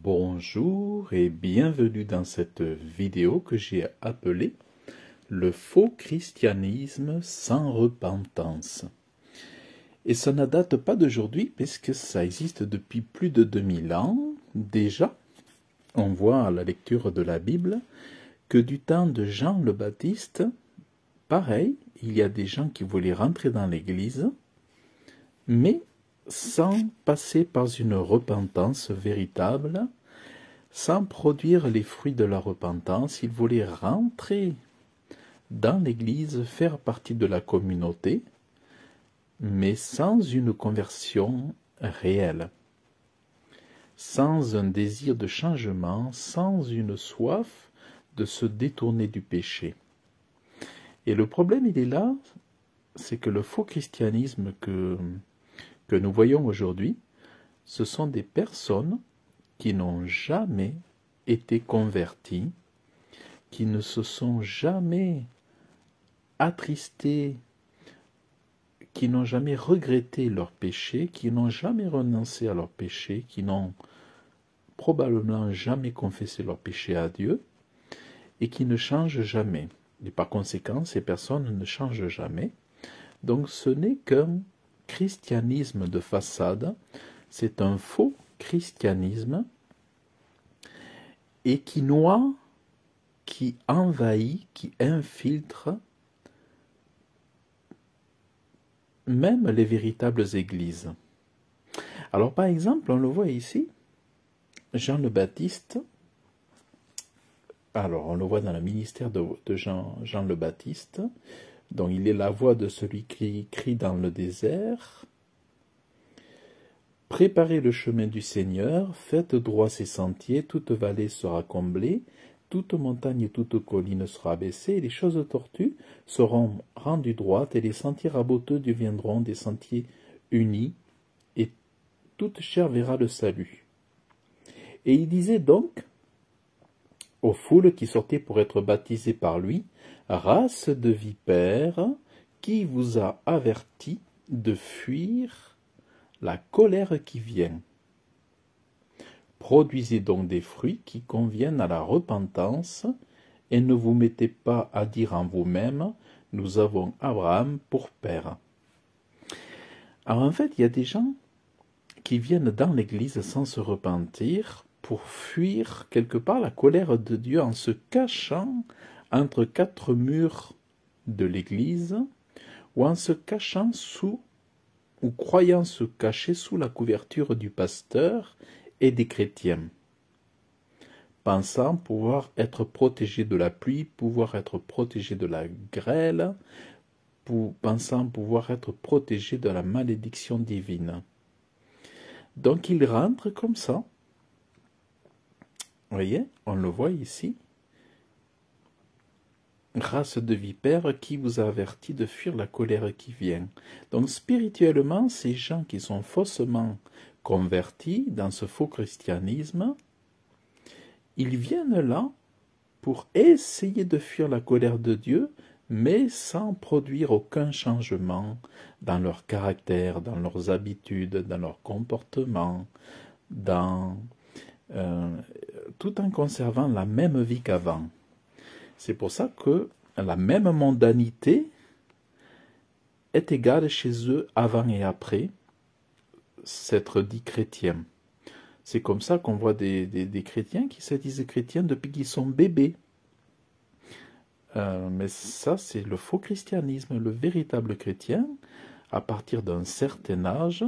Bonjour et bienvenue dans cette vidéo que j'ai appelée le faux christianisme sans repentance. Et ça ne date pas d'aujourd'hui puisque ça existe depuis plus de 2000 ans déjà. On voit à la lecture de la Bible que du temps de Jean le Baptiste, pareil, il y a des gens qui voulaient rentrer dans l'Église, mais sans passer par une repentance véritable, sans produire les fruits de la repentance. Ils voulaient rentrer dans l'Église, faire partie de la communauté, mais sans une conversion réelle, sans un désir de changement, sans une soif de se détourner du péché. Et le problème, il est là, c'est que le faux christianisme que nous voyons aujourd'hui, ce sont des personnes qui n'ont jamais été converties, qui ne se sont jamais attristées, qui n'ont jamais regretté leurs péchés, qui n'ont jamais renoncé à leurs péchés, qui n'ont probablement jamais confessé leurs péchés à Dieu, et qui ne changent jamais. Et par conséquent, ces personnes ne changent jamais. Donc ce n'est qu'un christianisme de façade, c'est un faux christianisme et qui noie, qui envahit, qui infiltre même les véritables églises. Alors par exemple, on le voit ici, Jean le Baptiste, alors on le voit dans le ministère de Jean le Baptiste, donc il est la voix de celui qui crie dans le désert. Préparez le chemin du Seigneur, faites droit ses sentiers, toute vallée sera comblée, toute montagne et toute colline sera abaissée, et les choses tortues seront rendues droites, et les sentiers raboteux deviendront des sentiers unis, et toute chair verra le salut. Et il disait donc aux foules qui sortaient pour être baptisées par lui, « Race de vipères, qui vous a averti de fuir la colère qui vient. Produisez donc des fruits qui conviennent à la repentance, et ne vous mettez pas à dire en vous-même, nous avons Abraham pour père. » Alors en fait, il y a des gens qui viennent dans l'Église sans se repentir pour fuir quelque part la colère de Dieu en se cachant entre quatre murs de l'Église ou en se cachant sous ou croyant se cacher sous la couverture du pasteur et des chrétiens, pensant pouvoir être protégés de la pluie, pouvoir être protégés de la grêle, pensant pouvoir être protégés de la malédiction divine. Donc ils rentrent comme ça. Vous voyez, on le voit ici. Race de vipères, qui vous a averti de fuir la colère qui vient. Donc spirituellement, ces gens qui sont faussement convertis dans ce faux christianisme, ils viennent là pour essayer de fuir la colère de Dieu, mais sans produire aucun changement dans leur caractère, dans leurs habitudes, dans leur comportement, tout en conservant la même vie qu'avant. C'est pour ça que la même mondanité est égale chez eux avant et après s'être dit chrétien. C'est comme ça qu'on voit des chrétiens qui se disent chrétiens depuis qu'ils sont bébés. Mais ça, c'est le faux christianisme. Le véritable chrétien, à partir d'un certain âge,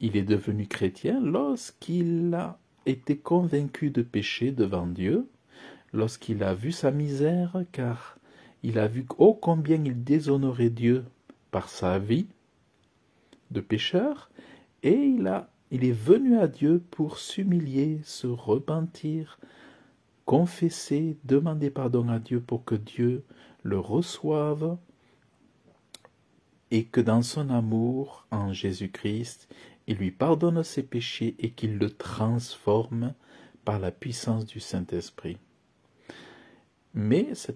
il est devenu chrétien lorsqu'il a été convaincu de péché devant Dieu, lorsqu'il a vu sa misère, car il a vu ô combien il déshonorait Dieu par sa vie de pécheur, et il est venu à Dieu pour s'humilier, se repentir, confesser, demander pardon à Dieu pour que Dieu le reçoive, et que dans son amour en Jésus-Christ, il lui pardonne ses péchés et qu'il le transforme par la puissance du Saint-Esprit. Mais ce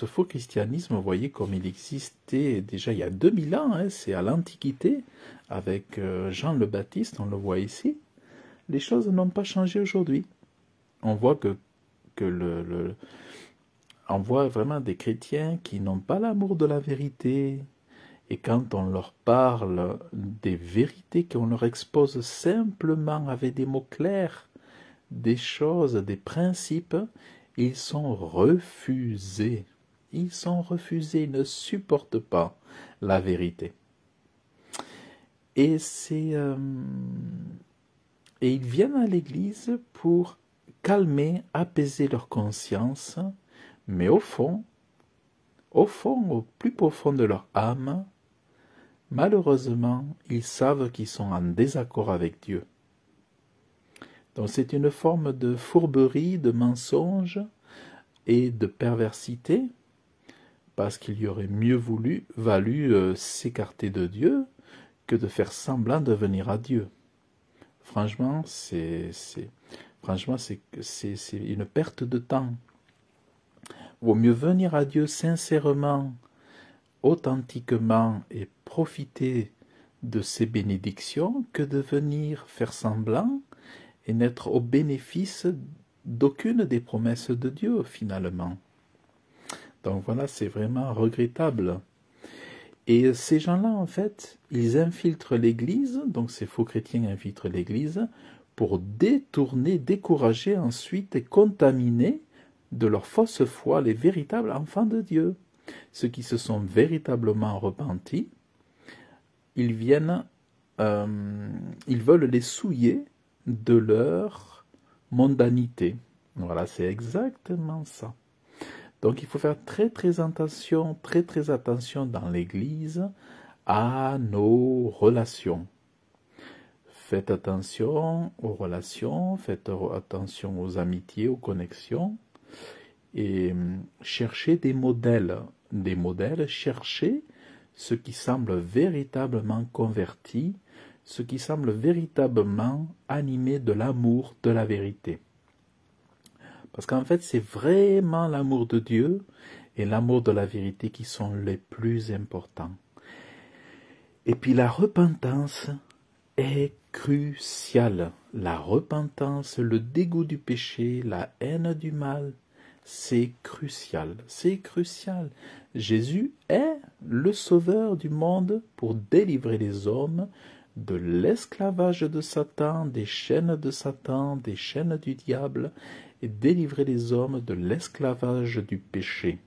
faux christianisme, vous voyez, comme il existait déjà il y a 2000 ans, c'est à l'Antiquité, avec Jean le Baptiste, on le voit ici. les choses n'ont pas changé aujourd'hui. On voit on voit vraiment des chrétiens qui n'ont pas l'amour de la vérité. Et quand on leur parle des vérités, qu'on leur expose simplement avec des mots clairs, des choses, des principes, ils sont refusés. Ils sont refusés, ils ne supportent pas la vérité. Et et ils viennent à l'église pour calmer, apaiser leur conscience, mais au fond, au plus profond de leur âme, malheureusement, ils savent qu'ils sont en désaccord avec Dieu. Donc c'est une forme de fourberie, de mensonge et de perversité, parce qu'il y aurait mieux valu s'écarter de Dieu que de faire semblant de venir à Dieu. Franchement, c'est une perte de temps. Vaut mieux venir à Dieu sincèrement, authentiquement et profiter de ses bénédictions que de venir faire semblant et n'être au bénéfice d'aucune des promesses de Dieu finalement. Donc voilà, c'est vraiment regrettable. Et ces gens-là, en fait, ils infiltrent l'Église, donc ces faux chrétiens infiltrent l'Église, pour détourner, décourager ensuite et contaminer de leur fausse foi les véritables enfants de Dieu. Ceux qui se sont véritablement repentis, ils veulent les souiller de leur mondanité. Voilà, c'est exactement ça. Donc il faut faire très attention dans l'Église à nos relations. Faites attention aux relations, faites attention aux amitiés, aux connexions, et cherchez des modèles, cherchez ceux qui semblent véritablement convertis, ceux qui semblent véritablement animés de l'amour de la vérité. Parce qu'en fait, c'est vraiment l'amour de Dieu et l'amour de la vérité qui sont les plus importants. Et puis la repentance est cruciale. La repentance, le dégoût du péché, la haine du mal, c'est crucial. C'est crucial. Jésus est le sauveur du monde pour délivrer les hommes de l'esclavage de Satan, des chaînes du diable, et délivrer les hommes de l'esclavage du péché.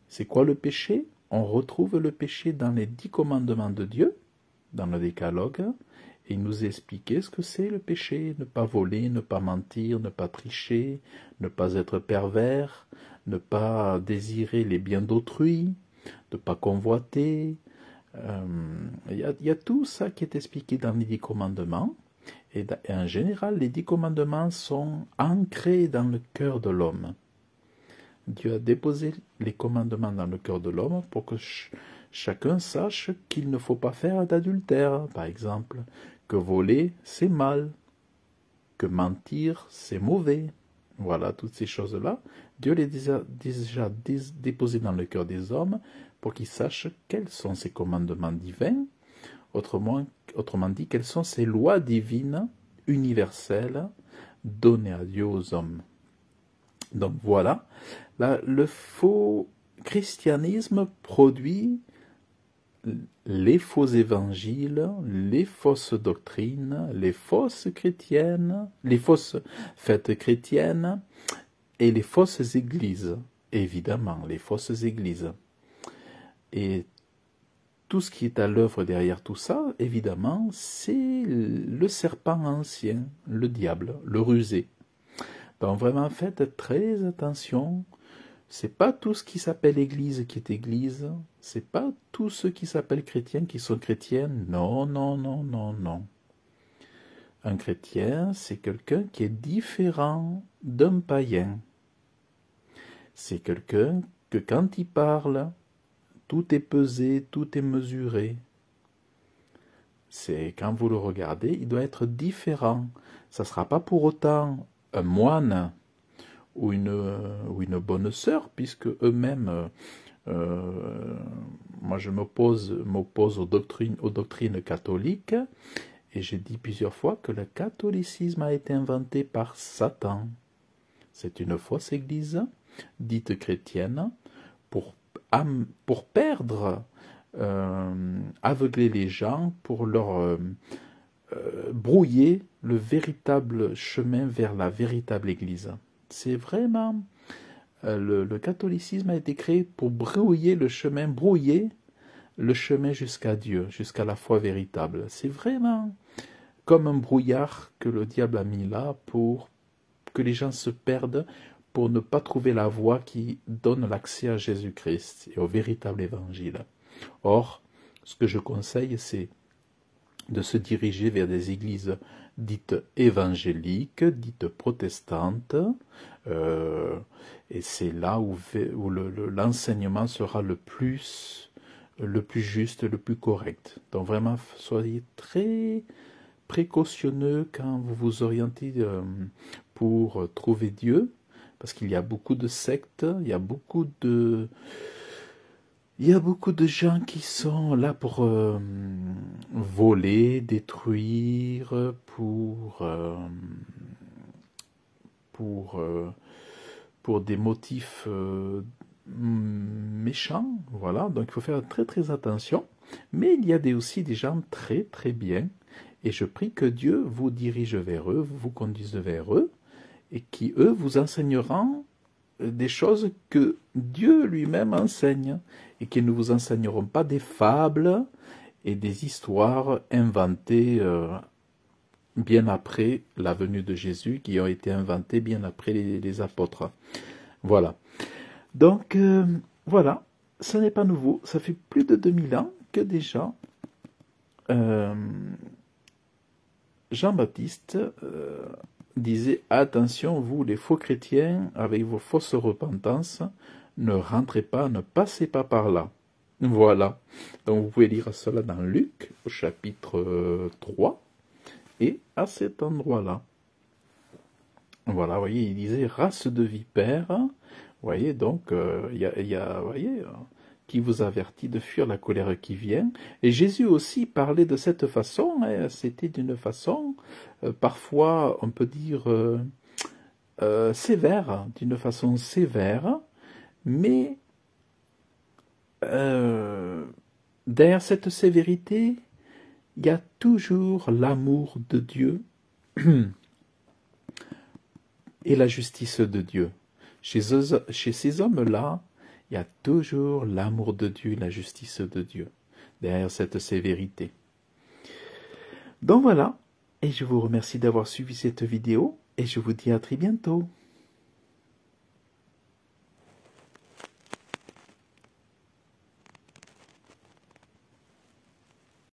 C'est quoi le péché? On retrouve le péché dans les 10 commandements de Dieu, dans le décalogue, et il nous expliquait ce que c'est le péché: ne pas voler, ne pas mentir, ne pas tricher, ne pas être pervers, ne pas désirer les biens d'autrui, ne pas convoiter. Il y a tout ça qui est expliqué dans les 10 commandements. Et en général, les 10 commandements sont ancrés dans le cœur de l'homme. Dieu a déposé les commandements dans le cœur de l'homme pour que chacun sache qu'il ne faut pas faire d'adultère, par exemple, que voler, c'est mal, que mentir, c'est mauvais. Voilà, toutes ces choses-là, Dieu les a déjà déposées dans le cœur des hommes pour qu'ils sachent quels sont ces commandements divins. Autrement dit, quelles sont ces lois divines universelles données à Dieu aux hommes. Donc voilà, le faux christianisme produit les faux évangiles, les fausses doctrines, les fausses chrétiennes, les fausses fêtes chrétiennes et les fausses églises, évidemment, les fausses églises. Et tout ce qui est à l'œuvre derrière tout ça, évidemment, c'est le serpent ancien, le diable, le rusé. Donc vraiment, faites très attention. C'est pas tout ce qui s'appelle église qui est église. C'est pas tous ceux qui s'appellent chrétiens qui sont chrétiennes. Non, non, non, non, non. Un chrétien, c'est quelqu'un qui est différent d'un païen. C'est quelqu'un que quand il parle, tout est pesé, tout est mesuré. C'est quand vous le regardez, il doit être différent. Ça ne sera pas pour autant un moine ou une bonne sœur, puisque eux-mêmes, moi je m'oppose aux doctrines catholiques, Et j'ai dit plusieurs fois que le catholicisme a été inventé par Satan. C'est une fausse église, dite chrétienne, pour perdre, aveugler les gens, pour leur brouiller le véritable chemin vers la véritable église. C'est vraiment... le catholicisme a été créé pour brouiller le chemin jusqu'à Dieu, jusqu'à la foi véritable. C'est vraiment comme un brouillard que le diable a mis là pour que les gens se perdent, pour ne pas trouver la voie qui donne l'accès à Jésus-Christ et au véritable évangile. Or, ce que je conseille, c'est de se diriger vers des églises dites évangéliques, dites protestantes, et c'est là où l'enseignement sera le plus juste, le plus correct. Donc vraiment, soyez très précautionneux quand vous vous orientez pour trouver Dieu, parce qu'il y a beaucoup de sectes, il y a beaucoup de gens qui sont là pour voler, détruire, pour des motifs méchants, voilà. Donc il faut faire très très attention. Mais il y a aussi des gens très très bien, et je prie que Dieu vous dirige vers eux, vous conduise vers eux, et qui eux vous enseigneront des choses que Dieu lui-même enseigne, et qui ne vous enseigneront pas des fables et des histoires inventées bien après la venue de Jésus, qui ont été inventées bien après les apôtres. Voilà. Donc, voilà, ce n'est pas nouveau, ça fait plus de 2000 ans que déjà Jean-Baptiste disait « Attention, vous les faux chrétiens, avec vos fausses repentances, ne rentrez pas, ne passez pas par là. » Voilà. Donc vous pouvez lire cela dans Luc, au chapitre 3, et à cet endroit-là. Voilà, vous voyez, il disait « Race de vipères ». Vous voyez, donc, vous voyez, qui vous avertit de fuir la colère qui vient. Et Jésus aussi parlait de cette façon, hein, c'était d'une façon, parfois, on peut dire, sévère, d'une façon sévère, mais derrière cette sévérité, il y a toujours l'amour de Dieu et la justice de Dieu. Chez ces hommes-là, il y a toujours l'amour de Dieu et la justice de Dieu, derrière cette sévérité. Donc voilà, et je vous remercie d'avoir suivi cette vidéo, et je vous dis à très bientôt.